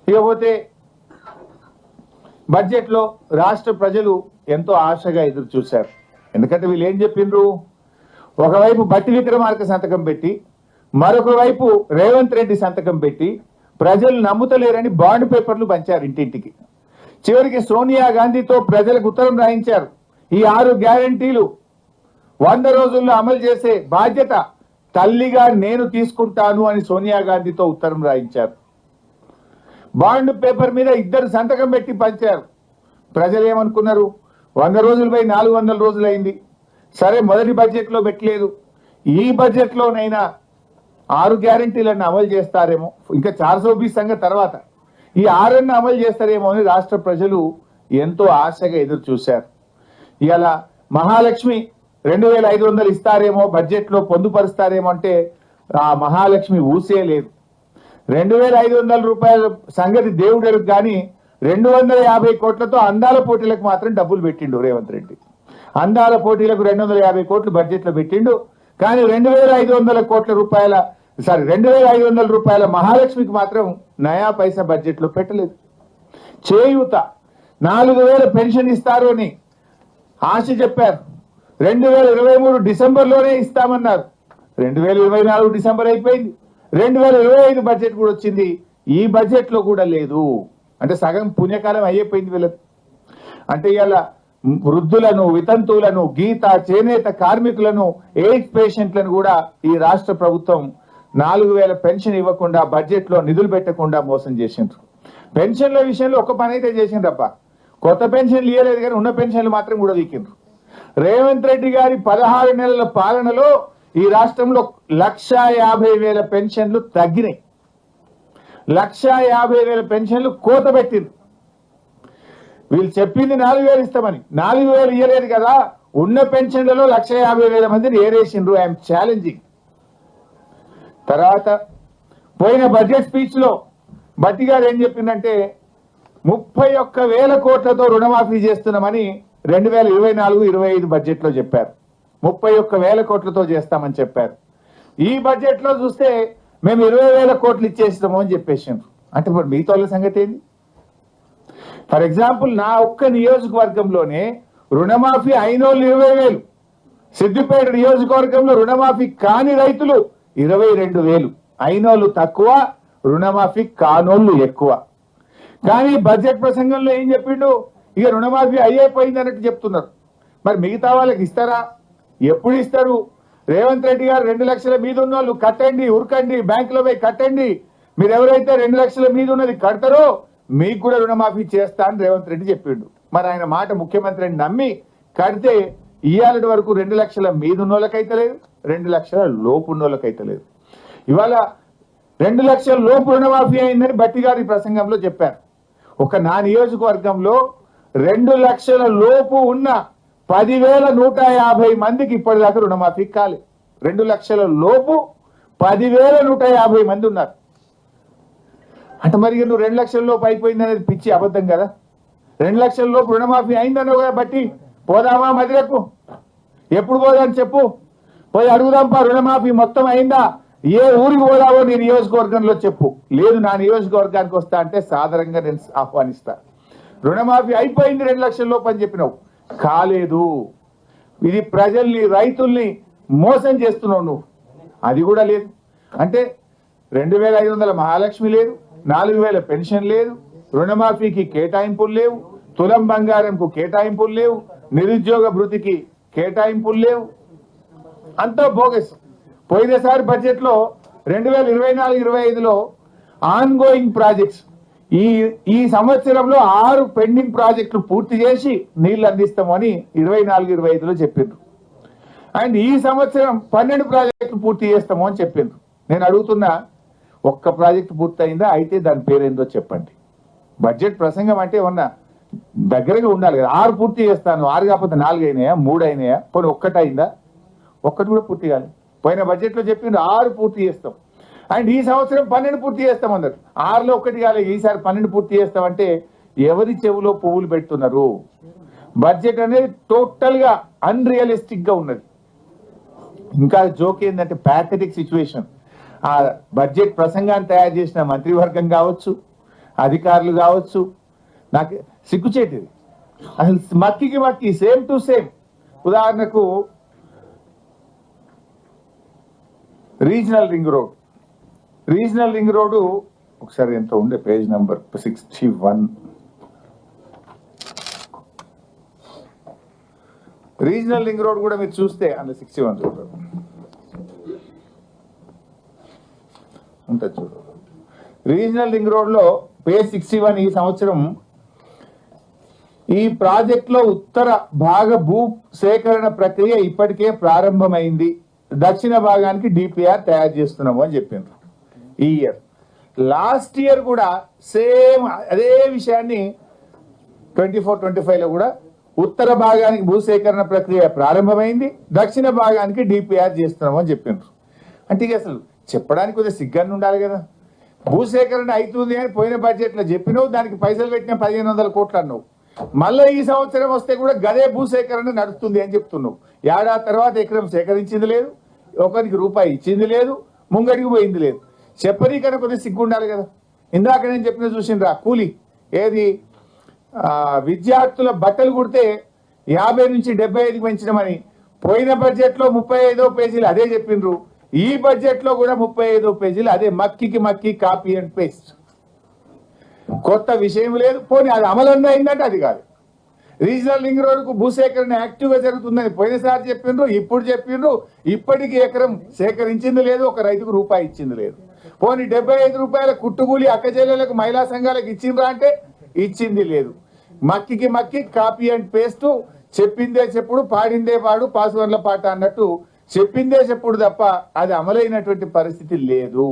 ఇకపోతే బడ్జెట్లో రాష్ట్ర ప్రజలు ఎంతో ఆశగా ఎదురు చూశారు. ఎందుకంటే వీళ్ళు ఏం చెప్పిండ్రు, ఒకవైపు బట్టి విక్రమార్క సంతకం పెట్టి మరొక వైపు రేవంత్ రెడ్డి సంతకం పెట్టి ప్రజలు నమ్ముతలేరని బాండ్ పేపర్లు పంచారు ఇంటింటికి. చివరికి సోనియా గాంధీతో ప్రజలకు ఉత్తరం రాయించారు. ఈ 6 గ్యారంటీలు 100 రోజుల్లో అమలు చేసే బాధ్యత తల్లిగా నేను తీసుకుంటాను అని సోనియా గాంధీతో ఉత్తరం రాయించారు. బాండ్ పేపర్ మీద 2 సంతకం పెట్టి పంచారు. ప్రజలు ఏమనుకున్నారు, 100 రోజులపై 400 రోజులు అయింది, సరే మొదటి బడ్జెట్లో పెట్టలేదు, ఈ బడ్జెట్లోనైనా 6 గ్యారంటీలను అమలు చేస్తారేమో, ఇంకా 420 సంగతి తర్వాత ఈ 6 అమలు చేస్తారేమో అని రాష్ట్ర ప్రజలు ఎంతో ఆశగా ఎదురు చూశారు. ఇలా మహాలక్ష్మి 2500 ఇస్తారేమో, బడ్జెట్లో పొందుపరుస్తారేమో అంటే ఆ మహాలక్ష్మి ఊసే లేదు. 2500 రూపాయల సంగతి దేవుడు కానీ 250 కోట్లతో అందాల పోటీలకు మాత్రం డబ్బులు పెట్టిండు రేవంత్ రెడ్డి. అందాల పోటీలకు 250 కోట్లు బడ్జెట్లో పెట్టిండు. కానీ 2500 రూపాయల మహాలక్ష్మికి మాత్రం నయా పైసా బడ్జెట్లో పెట్టలేదు. చేయూత 4000 పెన్షన్ ఇస్తారు అని ఆశ చెప్పారు. 2023 డిసెంబర్లోనే ఇస్తామన్నారు. 2024 డిసెంబర్ అయిపోయింది. 2025 బడ్జెట్ కూడా వచ్చింది. ఈ బడ్జెట్లో కూడా లేదు. అంటే సగం పుణ్యకాలం అయిపోయింది వీళ్ళది. అంటే ఇలా వృద్ధులను, వితంతువులను, గీత చేనేత కార్మికులను, ఎయిడ్స్ పేషెంట్లను కూడా ఈ రాష్ట్ర ప్రభుత్వం 4000 పెన్షన్ ఇవ్వకుండా బడ్జెట్లో నిధులు పెట్టకుండా మోసం చేసిండ్రు. పెన్షన్ల విషయంలో ఒక పని అయితే చేసిండ్రప్ప, కొత్త పెన్షన్లు ఇవ్వలేదు కానీ ఉన్న పెన్షన్లు మాత్రం కూడా వీకిండ్రు. రేవంత్ రెడ్డి గారి 16 నెలల పాలనలో ఈ రాష్ట్రంలో 1,50,000 పెన్షన్లు తగ్గినాయి. 1,50,000 పెన్షన్లు కోత పెట్టిండ్రు. వీళ్ళు చెప్పింది 4,000 ఇస్తామని, 4,000 ఇవ్వలేదు కదా. ఉన్న పెన్షన్లలో 1,50,000 మందిని ఏరేసిండ్రు. I'm challenging. తర్వాత పోయిన బడ్జెట్ స్పీచ్ లో బట్టి గారు ఏం చెప్పిందంటే 31,000 కోట్లతో రుణమాఫీ చేస్తున్నామని 2024-25 బడ్జెట్ లో చెప్పారు. 31,000 కోట్లతో చేస్తామని చెప్పారు. ఈ బడ్జెట్ లో చూస్తే మేము 20,000 కోట్లు ఇచ్చేస్తాము అని చెప్పేసిండ్రు. అంటే ఇప్పుడు మిగతా వాళ్ళ సంగతి ఏంది? ఫర్ ఎగ్జాంపుల్ నా ఒక్క నియోజకవర్గంలోనే రుణమాఫీ అయినోళ్ళు 20,000, సిద్దిపేట నియోజకవర్గంలో రుణమాఫీ కాని రైతులు 22,000, అయినోళ్ళు తక్కువ, రుణమాఫీ కానోళ్ళు ఎక్కువ. కానీ బడ్జెట్ ప్రసంగంలో ఏం చెప్పిండు, ఇక రుణమాఫీ అయిపోయింది అన్నట్టు చెప్తున్నారు. మరి మిగతా వాళ్ళకి ఇస్తారా? ఎప్పుడు ఇస్తారు? రేవంత్ రెడ్డి గారు 2 లక్షల మీద ఉన్న వాళ్ళు కట్టండి, ఉరకండి, బ్యాంకులో పోయి కట్టండి, మీరు ఎవరైతే 2 లక్షల మీద ఉన్నది కడతారో మీకు కూడా రుణమాఫీ చేస్తా అని రేవంత్ రెడ్డి చెప్పిండు. మరి ఆయన మాట ముఖ్యమంత్రిని నమ్మి కడితే ఇవాళ వరకు 2 లక్షల మీద ఉన్న వాళ్ళకైతే లేదు, 2 లక్షల లోపు ఉన్న వాళ్ళకైతే లేదు. ఇవాళ 2 లక్షల లోపు రుణమాఫీ అయిందని బట్టి గారి ప్రసంగంలో చెప్పారు. ఒక నా నియోజకవర్గంలో 2 లక్షల లోపు ఉన్న 10,150 మందికి ఇప్పటిదాకా రుణమాఫీ కాలే. 2 లక్షల లోపు 10,150 మంది ఉన్నారు. అంటే మరి నువ్వు 2 లక్షల లోపు అయిపోయింది అనేది పిచ్చి అబద్ధం కదా. 2 లక్షల లోపు రుణమాఫీ అయిందన్నావు కదా బట్టి, పోదామా మదిరకు? ఎప్పుడు పోదాని చెప్పు, పోయి అడుగుదాంపా రుణమాఫీ మొత్తం అయిందా, ఏ ఊరికి పోదావో నీ నియోజకవర్గంలో చెప్పు. లేదు నా నియోజకవర్గానికి వస్తా అంటే సాధారణంగా నేను ఆహ్వానిస్తా. రుణమాఫీ అయిపోయింది 2 లక్షల లోపు అని చెప్పినావు, కాలేదు. ఇది ప్రజల్ని, రైతుల్ని మోసం చేస్తున్నావు నువ్వు. అది కూడా లేదు. అంటే 2,500 మహాలక్ష్మి లేదు, 4,000 పెన్షన్ లేదు, రుణమాఫీకి కేటాయింపులు లేవు, తులం బంగారంకు కేటాయింపులు లేవు, నిరుద్యోగ భృతికి కేటాయింపులు లేవు, అంతా బోగస్. పోయినసారి బడ్జెట్ లో 2024-25లో ఆన్ గోయింగ్ ప్రాజెక్ట్స్ ఈ సంవత్సరంలో 6 పెండింగ్ ప్రాజెక్టులు పూర్తి చేసి నీళ్లు అందిస్తామని 24-25లో చెప్పిండ్రు. అండ్ ఈ సంవత్సరం 12 ప్రాజెక్టులు పూర్తి చేస్తాము అని చెప్పిండ్రు. నేను అడుగుతున్నా, ఒక్క ప్రాజెక్టు పూర్తయిందా? అయితే దాని పేరేందో చెప్పండి. బడ్జెట్ ప్రసంగం అంటే ఏమన్నా దగ్గరగా ఉండాలి కదా. 6 పూర్తి చేస్తాను, 6 కాకపోతే 4 అయినాయా, 3 అయినాయా, పోనీ ఒక్కటి అయిందా? ఒక్కటి కూడా పూర్తి కాదు. పోయిన బడ్జెట్ లో చెప్పిండ్రు 6 పూర్తి చేస్తాం, అండ్ ఈ సంవత్సరం 12 పూర్తి చేస్తామన్నారు. 6లో 1 కాలేదు, ఈసారి 12 పూర్తి చేస్తామంటే ఎవరి చెవులో పువ్వులు పెడుతున్నారు? బడ్జెట్ అనేది టోటల్ గా అన్రియలిస్టిక్ గా ఉన్నది. ఇంకా జోక్ ఏంటంటే ప్యాథెటిక్ సిచ్యువేషన్. ఆ బడ్జెట్ ప్రసంగాన్ని తయారు చేసిన మంత్రివర్గం కావచ్చు, అధికారులు కావచ్చు, నాకు సిగ్గుచేటిది అసలు మక్కికి మక్కి సేమ్ టు సేమ్. ఉదాహరణకు రీజనల్ రింగ్ రోడ్డు ఒకసారి ఎంత ఉండే page number 61. Regional ring road కూడా మీరు చూస్తే అందులో 61 చూడరు ఉంటుంది చూడు. రీజనల్ రింగ్ రోడ్ లో పేజ్ 61 ఈ సంవత్సరం ఈ ప్రాజెక్ట్ లో ఉత్తర భాగ భూ సేకరణ ప్రక్రియ ఇప్పటికే ప్రారంభమైంది, దక్షిణ భాగానికి డిపిఆర్ తయారు చేస్తున్నాము అని చెప్పిండ్రు. ఈ ఇయర్ లాస్ట్ ఇయర్ కూడా సేమ్ అదే విషయాన్ని 24-25 లో కూడా ఉత్తర భాగానికి భూసేకరణ ప్రక్రియ ప్రారంభమైంది, దక్షిణ భాగానికి డిపిఆర్ చేస్తున్నాము అని చెప్పిండ్రు. అంటే ఇక అసలు చెప్పడానికి కొద్దిగా సిగ్గాన్ని ఉండాలి కదా. భూసేకరణ అవుతుంది అని పోయిన బడ్జెట్లో చెప్పినావు, దానికి పైసలు పెట్టిన 1500 కోట్లు అన్నావు. మళ్ళీ ఈ సంవత్సరం వస్తే కూడా గదే భూసేకరణ నడుస్తుంది అని చెప్తున్నావు. ఏడాది తర్వాత ఎకరం సేకరించింది లేదు, ఒకరికి రూపాయి ఇచ్చింది లేదు, ముంగడికి పోయింది లేదు. చెప్పనీకన్నా కొద్దిగా సిగ్గు ఉండాలి కదా. ఇందాక నేను చెప్పిన చూసిండ్రా కూలి ఏది విద్యార్థుల బట్టలు కుడితే 50 నుంచి 75 పెంచడమని పోయిన బడ్జెట్లో 35వ పేజీలు అదే చెప్పిండ్రు. ఈ బడ్జెట్ లో కూడా 35వ పేజీలు అదే మక్కికి మక్కి కాపీ అండ్ పేస్ట్. కొత్త విషయం లేదు. పోనీ అది అమలన్నా అయిందంటే అది కాదు. రీజనల్ రింగ్ రోడ్ కు భూసేకరణ యాక్టివ్ గా జరుగుతుందని పోయినసారి చెప్పిండ్రు, ఇప్పుడు చెప్పిండ్రు. ఇప్పటికీ ఎకరం సేకరించింది లేదు, ఒక రైతుకు రూపాయి ఇచ్చింది లేదు. పోనీ 75 రూపాయల కుట్టుకూలి అక్కచెల్లెలకు మహిళా సంఘాలకు ఇచ్చిండ్రా అంటే ఇచ్చింది లేదు. మక్కికి మక్కి కాపీ అండ్ పేస్ట్. చెప్పిందే చెప్పుడు, పాడిందే పాడు, పాసువర్ల పాట అన్నట్టు చెప్పిందే చెప్పుడు తప్ప అది అమలైనటువంటి పరిస్థితి లేదు.